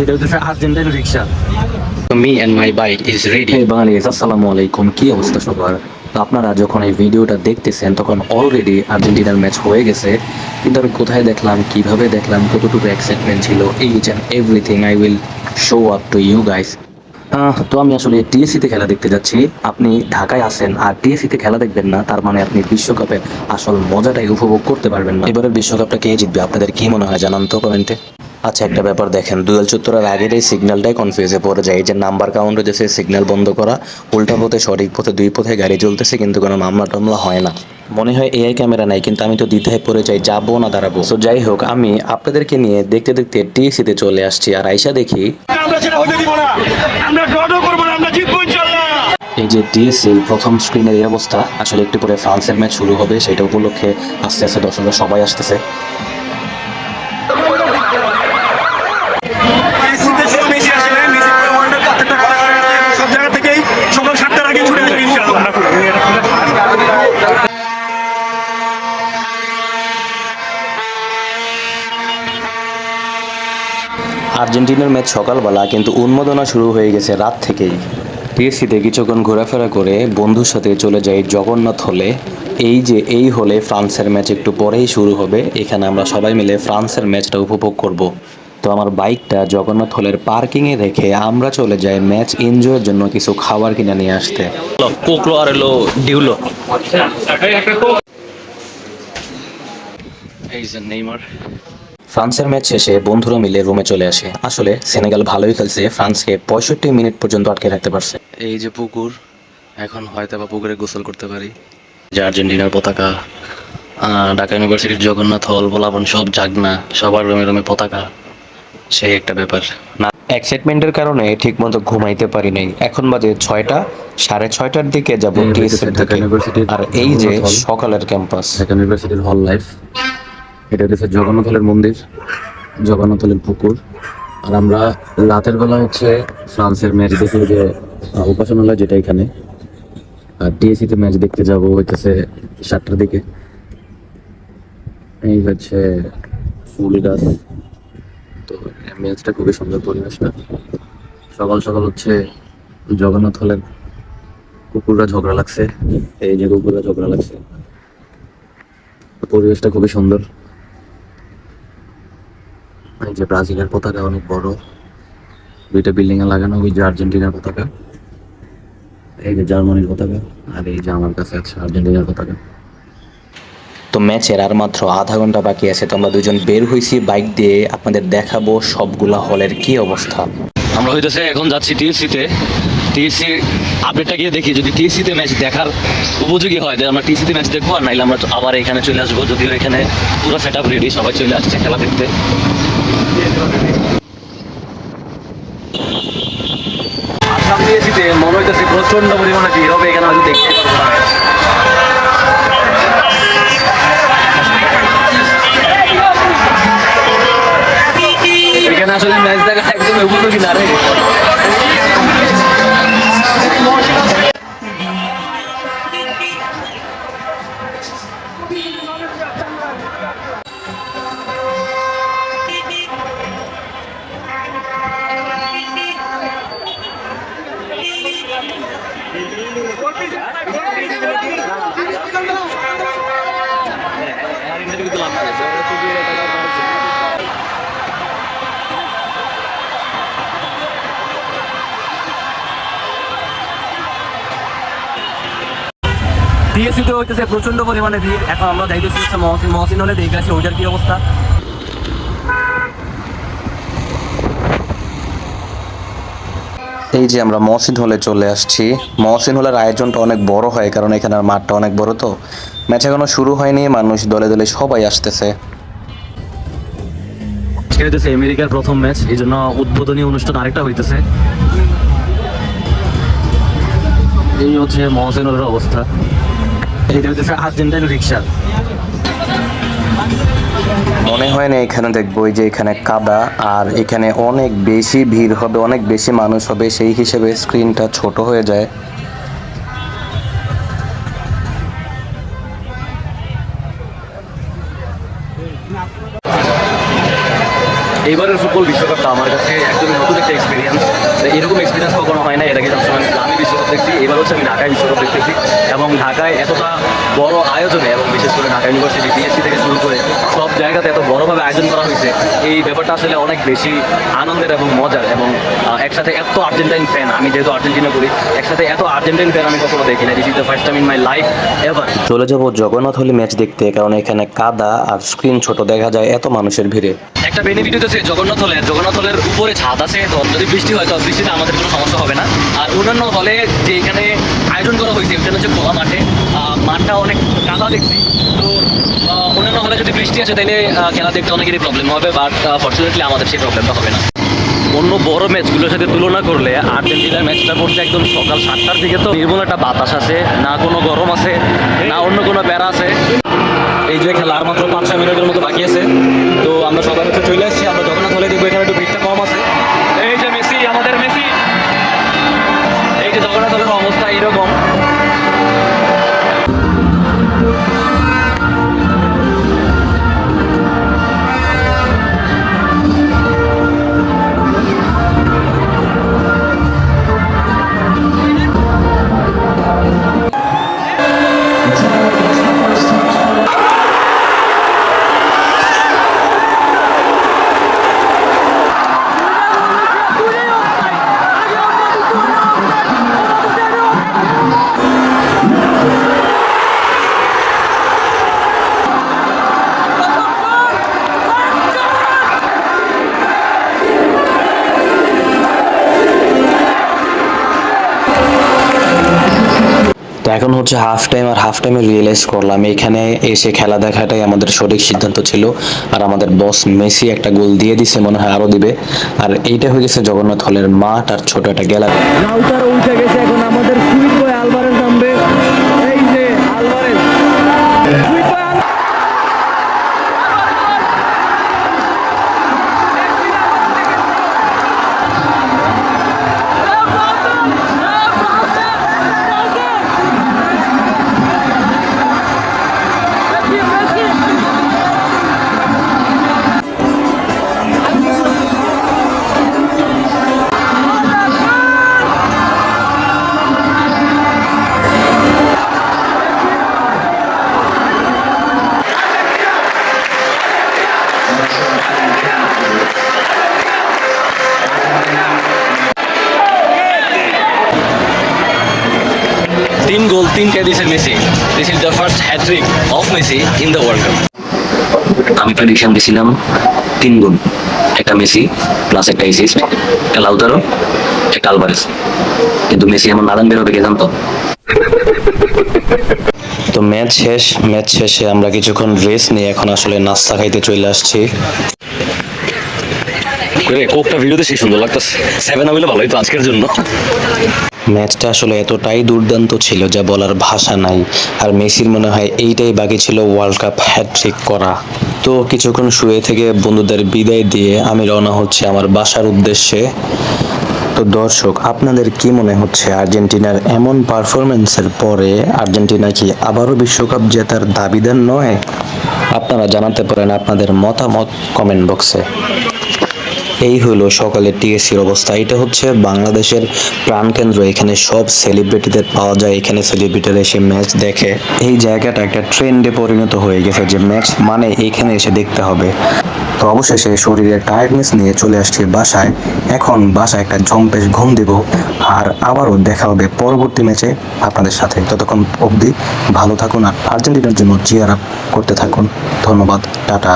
এটা হচ্ছে Argentine rickshaw. Me and my bike is ready. হে বাঙালিজ, আসসালামু আলাইকুম। কি অবস্থা সবার? তো আপনারা যখন এই ভিডিওটা দেখতেছেন তখন অলরেডি আর্জেন্টিনার ম্যাচ হয়ে গেছে, কিন্তু আমি কোথায় দেখলাম, কিভাবে দেখলাম, কতটুকু এক্সাইটমেন্ট ছিল, এইচ and everything I will show up to you guys. তো আমি আসলে টিএসসিতে খেলা দেখতে যাচ্ছি। আপনি ঢাকায় আছেন আর টিএসসিতে খেলা দেখবেন না, তার মানে আপনি বিশ্বকাপের আসল মজাটাই উপভোগ করতে পারবেন না। এবারের বিশ্বকাপটা কে জিতবে আপনাদের কি মনে হয় জানান তো কমেন্টে। আচ্ছা, একটা ব্যাপার দেখেন, দুয়াল চত্বরের আগের এই সিগন্যালটাই কনফিউজে পড়ে যায়। এই যে নাম্বার কাউন্ট হয়েছে, সিগন্যাল বন্ধ করা, উল্টা পথে সঠিক পথে দুই পথে গাড়ি চলতেছে, কিন্তু কোনো মামলা টামলা হয় না। মনে হয় এআই ক্যামেরা নাই, কিন্তু আমি তো দ্বিধায় পড়ে যাই, যাবো না দাঁড়াবো। তো যাই হোক, আমি আপনাদেরকে নিয়ে দেখতে দেখতে টিএসসিতে চলে আসছি, আর আইসা দেখি এই যে টিএসসির প্রথম স্ক্রিনের এই অবস্থা। আসলে একটু পরে ফ্রান্সের ম্যাচ শুরু হবে, সেটা উপলক্ষে আস্তে আস্তে দর্শকরা সবাই আসতেছে। আর্জেন্টিনার ম্যাচ সকালবেলা, কিন্তু উন্মাদনা শুরু হয়ে গেছে রাত থেকেই। টিএসসিতে কিছুক্ষণ ঘোরাফেরা করে বন্ধুর সাথে চলে যাই জগন্নাথ হলে। এই হলে ফ্রান্সের ম্যাচ একটু পরেই শুরু হবে। এখানে আমরা সবাই মিলে ফ্রান্সের ম্যাচটা উপভোগ করব। তো আমার বাইকটা জগন্নাথ হলের পার্কিংয়ে রেখে আমরা চলে যাই ম্যাচ এনজয়ের জন্য কিছু খাবার কিনে নিয়ে আসতে। কোকলো আর হলো ডিউলো। এই যে নেইমার। ফ্রান্সের ম্যাচ শেষে বন্ধুরা মিলে রুমে চলে আসে। আসলে সেনেগাল ভালোই খেলছে, ফ্রান্সকে 65 মিনিট পর্যন্ত আটকে রাখতে পারছে। এই যে পুকুর, এখন হয়তো বা পুকুরে গোসল করতে পারি। যে আর্জেন্টিনার পতাকা, ঢাকা ইউনিভার্সিটির জগন্নাথ হল, বলাবন সব জাগনা, সবার রুমে রুমে পতাকা, সেই একটা ব্যাপার না। এক্সাইটমেন্টের কারণে ঠিকমতো ঘুমাইতে পারি নাই। এখন বাজে 6টা, 6:30টার দিকে যাব টিএসসির দিকে। আর এই যে সকালের ক্যাম্পাস, ঢাকা ইউনিভার্সিটির হল লাইফ। এটা হচ্ছে জগন্নাথ হলের মন্দির, জগন্নাথ হলের পুকুর। আর আমরা রাতের বেলা হচ্ছে ফ্রান্সের ম্যাচ দেখে, যে উপাসনালয় যেটা এখানে, আর টিএসসিতে ম্যাচ দেখতে যাব হইতেছে 7টার দিকে। এই হচ্ছে ফুল গাছ। তো ম্যাচটা খুবই সুন্দর, পরিবেশটা সকাল সকাল হচ্ছে জগন্নাথ হলের কুকুররা ঝগড়া লাগছে। এই যে কুকুররা ঝগড়া লাগছে, পরিবেশটা খুবই সুন্দর। এই যে ব্রাজিলের পতাকা অনেক বড়, দুইটা বিল্ডিং এ লাগানো। ওই যে আর্জেন্টিনার পতাকা, এই যে জার্মানির পতাকা, আর এই যে আমার কাছে আছে আর্জেন্টিনার পতাকা। তো ম্যাচের আর মাত্র আধা ঘন্টা বাকি আছে। তো আমরা দুজন বের হইছি বাইক দিয়ে, আপনাদের দেখাবো সবগুলা হলের কি অবস্থা। আমরা হইতেছে এখন যাচ্ছি টিএসসিতে। টিএসসি আপডেটটা গিয়ে দেখি, যদি টিএসসিতে ম্যাচ দেখার উপযোগী হয় তাহলে আমরা টিএসসিতে ম্যাচ দেখবো, আর নাইলে আমরা আবার এখানে চলে আসবো। যদিও এখানে পুরো সেট আপ রেডি, সবাই চলে আসছে খেলা দেখতে। আসলাম টিএসসিতে, মনে হইতেছে প্রচন্ড পরিমাণে ভিড় হবে এখানে, হয়তো দেখতে পারবো না। এখানে আসলে ম্যাচ দেখা একদম উপযোগী না রে। টিএসসিতে হইতেছে প্রচন্ড পরিমাণে ভিড়। এখন আমরা যাইতেছি হচ্ছে মহসিন হলে, দেখে আসি ওইটার কি অবস্থা। এই যে আমরা মহসিন হলে চলে আসছি। মহসিন হলের আয়োজনটা অনেক বড় হয়, কারণ এখানে মাঠটা অনেক বড়। তো ম্যাচ এখনো শুরু হয়নি, মানুষ দলে দলে সবাই আসতেছে। হইতেছে আমেরিকার প্রথম ম্যাচ, এই জন্য উদ্বোধনী অনুষ্ঠান আরেকটা হইতেছে। এই হচ্ছে মহসিন হলের অবস্থা। এটা হইতেছে আর্জেন্টাইন রিক্সা। মনে হয় না এখানে দেখবো। এই যে এখানে কাদা, আর এখানে অনেক বেশি ভিড় হবে, অনেক বেশি মানুষ হবে, সেই হিসেবে স্ক্রিনটা ছোট হয়ে যায়। এইবারের ফুটবল বিশ্বকাপটা আমার কাছে একদমই নতুন একটা এক্সপিরিয়েন্স। এরকম এক্সপিরিয়েন্স কখনো হয় না, এর আগে সবসময় আমি বিশ্বকাপ দেখছি, এবার হচ্ছে আমি ঢাকায় বিশ্বকাপ দেখতেছি। এবং ঢাকায় এতটা বড় আয়োজনে এবং বিশেষ করে ঢাকা ইউনিভার্সিটি বিএসসি থেকে শুরু করে সব জায়গাতে এত বড়ভাবে আয়োজন করা হয়েছে, এই ব্যাপারটা আসলে অনেক বেশি আনন্দের এবং মজার। এবং একসাথে এত আর্জেন্টাইন ফ্যান, আমি যেহেতু আর্জেন্টিনা করি, একসাথে এত আর্জেন্টাইন ফ্যান আমি কখনো দেখি না। This is the first time in my life ever. চলে যাবো জগন্নাথ হলি ম্যাচ দেখতে, কারণ এখানে কাদা আর স্ক্রিন ছোট দেখা যায় এত মানুষের ভিড়ে। একটা বেনিফিট হচ্ছে জগন্নাথ হলের উপরে ছাদ আছে, তো যদি বৃষ্টি হয় তো বৃষ্টিতে আমাদের কোনো সমস্যা হবে না। আর অন্যান্য হলে যে এখানে আয়োজন করা হয়েছে ওটা হচ্ছে খোলা মাঠে, মাঠটা অনেক কাদা দেখছি। তো অন্যান্য হলে যদি বৃষ্টি আসে তাহলে খেলা দেখতে অনেকেরই প্রবলেম হবে, বাট ফর্চুনেটলি আমাদের সেই প্রবলেমটা হবে না। অন্য বড় ম্যাচগুলোর সাথে তুলনা করলে আর্জেন্টিনার ম্যাচটা পড়ছে একদম সকাল 7টার দিকে, তো নির্মল একটা বাতাস আছে, না কোনো গরম আছে, না অন্য কোনো প্যারা আছে। এই যে খেলা আর মাত্র 5-6 মিনিটের মতো বাকি আছে, তো আমরা সবাই হচ্ছে চলে আসছি। আমরা জগন্নাথ হলে দেখবো এখানে একটু ভিড়টা কম আছে। এই যে মেসি, আমাদের মেসি, এই যে জগন্নাথ হলের অবস্থা এইরকম। তো এখন হচ্ছে হাফ টাইম, আর হাফ টাইমে রিয়েলাইজ করলাম এখানে এসে খেলা দেখাটাই আমাদের সঠিক সিদ্ধান্ত ছিল। আর আমাদের বস মেসি একটা গোল দিয়ে দিছে, মনে হয় আরো দিবে। আর এইটা হয়ে গেছে জগন্নাথ হলের মাঠ আর ছোট একটা গ্যালারি। রাউটার উঠে গেছে, এখন আমাদের সুইট বয় আলভারেজ নামবে। এই যে আলভারেজ, সুইট বয় তিন গোল, তিনটে দিয়েছে Messi. This is the first hattrick of Messi in the World Cup. আমি প্রেডিকশন দিছিলাম 3 গোল, একটা মেসি প্লাস একটা অ্যাসিস্ট, একটা লাউতারো, একটা আলভারেজ। কিন্তু মেসি এমন নাদান বের হবে কে জানতো। তো ম্যাচ শেষে আমরা কিছুক্ষণ রেস্ট নিয়ে এখন আসলে নাস্তা খাইতে চলে আসছি। কোকটা ভিডিওতে সেই সুন্দর লাগতেছে, 7 হইলে ভালোই তো আজকের জন্য। ম্যাচটা আসলে এতটাই দুর্দান্ত ছিল যা বলার ভাষা নাই। আর মেসির মনে হয় এইটাই বাকি ছিল ওয়ার্ল্ড কাপ হ্যাটট্রিক করা। তো কিছুক্ষণ শুয়ে থেকে বন্ধুদের বিদায় দিয়ে আমি রওনা হচ্ছে আমার বাসার উদ্দেশ্যে। তো দর্শক, আপনাদের কি মনে হচ্ছে আর্জেন্টিনার এমন পারফরমেন্সের পরে আর্জেন্টিনা কি আবারও বিশ্বকাপ জেতার দাবিদার নয়? আপনারা জানাতে পারেন আপনাদের মতামত কমেন্ট বক্সে। এই হলো সকালে টিএসসির অবস্থা। এটা হচ্ছে বাংলাদেশের প্রাণকেন্দ্র, এখানে সব সেলিব্রিটিদের পাওয়া যায়, এখানে সেলিব্রিটিরা এসে ম্যাচ দেখে। এই জায়গাটা একটা ট্রেন্ডে পরিণত হয়ে গেছে যে ম্যাচ মানে এইখানে এসে দেখতে হবে। তো অবশেষে শরীরের টায়ার্ডনেস নিয়ে চলে আসছি বাসায়। এখন বাসায় একটা ঝম্পেশ ঘুম দিব, আর আবারও দেখা হবে পরবর্তী ম্যাচে আপনাদের সাথে। ততক্ষণ অবধি ভালো থাকুন আর আর্জেন্টিনার জন্য চিয়ার আপ করতে থাকুন। ধন্যবাদ, টাটা।